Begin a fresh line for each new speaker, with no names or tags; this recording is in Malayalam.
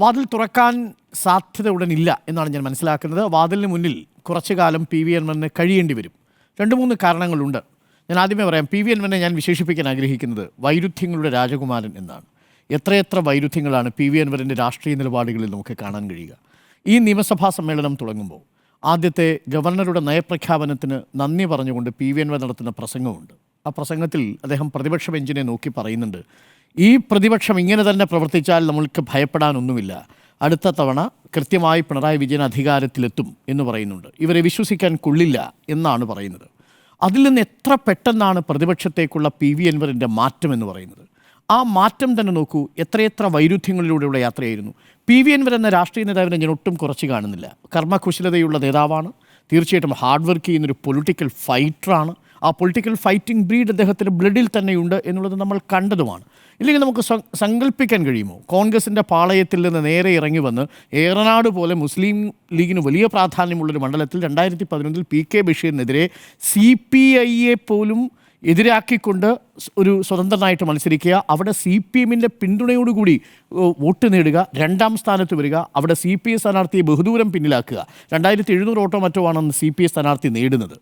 വാതിൽ തുറക്കാൻ സാധ്യത ഉടനില്ല എന്നാണ് ഞാൻ മനസ്സിലാക്കുന്നത്. വാതിലിന് മുന്നിൽ കുറച്ചു കാലം പി വി അൻവറിന് കഴിയേണ്ടി വരും. 2-3 കാരണങ്ങളുണ്ട്. ഞാൻ ആദ്യമേ പറയാം, പി വി അൻവറിനെ ഞാൻ വിശേഷിപ്പിക്കാൻ ആഗ്രഹിക്കുന്നത് വൈരുദ്ധ്യങ്ങളുടെ രാജകുമാരൻ എന്നാണ്. എത്രയെത്ര വൈരുദ്ധ്യങ്ങളാണ് പി വി അൻവറിൻ്റെ രാഷ്ട്രീയ നിലപാടുകളിൽ നമുക്ക് കാണാൻ കഴിയുക. ഈ നിയമസഭാ സമ്മേളനം തുടങ്ങുമ്പോൾ ആദ്യത്തെ ഗവർണറുടെ നയപ്രഖ്യാപനത്തിന് നന്ദി പറഞ്ഞുകൊണ്ട് പി വി അൻവർ നടത്തുന്ന പ്രസംഗമുണ്ട്. ആ പ്രസംഗത്തിൽ അദ്ദേഹം പ്രതിപക്ഷ ബെഞ്ചിനെ നോക്കി പറയുന്നുണ്ട്, ഈ പ്രതിപക്ഷം ഇങ്ങനെ തന്നെ പ്രവർത്തിച്ചാൽ നമ്മൾക്ക് ഭയപ്പെടാനൊന്നുമില്ല, അടുത്ത തവണ കൃത്യമായി പിണറായി വിജയൻ അധികാരത്തിലെത്തും എന്ന് പറയുന്നുണ്ട്. ഇവരെ വിശ്വസിക്കാൻ കൊള്ളില്ല എന്നാണ് പറയുന്നത്. അതിൽ നിന്ന് എത്ര പെട്ടെന്നാണ് പ്രതിപക്ഷത്തേക്കുള്ള പി വി അൻവറിൻ്റെ മാറ്റം എന്ന് പറയുന്നത്. ആ മാറ്റം തന്നെ നോക്കൂ, എത്രയെത്ര വൈരുദ്ധ്യങ്ങളിലൂടെയുള്ള യാത്രയായിരുന്നു. പി വി അൻവർ എന്ന രാഷ്ട്രീയ നേതാവിനെ ഞാൻ ഒട്ടും കുറച്ച് കാണുന്നില്ല. കർമ്മകുശലതയുള്ള നേതാവാണ്, തീർച്ചയായിട്ടും ഹാർഡ് വർക്ക് ചെയ്യുന്നൊരു പൊളിറ്റിക്കൽ ഫൈറ്ററാണ്. ആ പൊളിറ്റിക്കൽ ഫൈറ്റിംഗ് ബ്രീഡ് അദ്ദേഹത്തിൻ്റെ ബ്ലഡിൽ തന്നെയുണ്ട് എന്നുള്ളത് നമ്മൾ കണ്ടതുമാണ്. ഇല്ലെങ്കിൽ നമുക്ക് സങ്കല്പിക്കാൻ കഴിയുമോ, കോൺഗ്രസിൻ്റെ പാളയത്തിൽ നിന്ന് നേരെ ഇറങ്ങി വന്ന് ഏറനാട് പോലെ മുസ്ലിം ലീഗിന് വലിയ പ്രാധാന്യമുള്ളൊരു മണ്ഡലത്തിൽ 2011 പി കെ ബഷീറിനെതിരെ CPIയെ പോലും എതിരാക്കിക്കൊണ്ട് ഒരു സ്വതന്ത്രനായിട്ട് മത്സരിക്കുക, അവിടെ CPMൻ്റെ പിന്തുണയോടുകൂടി വോട്ട് നേടുക, 2ാം സ്ഥാനത്ത് വരിക, അവിടെ CPI സ്ഥാനാർത്ഥിയെ ബഹുദൂരം പിന്നിലാക്കുക. 2700 വോട്ടോ മറ്റോ ആണെന്ന് CPI സ്ഥാനാർത്ഥി നേടുന്നത്.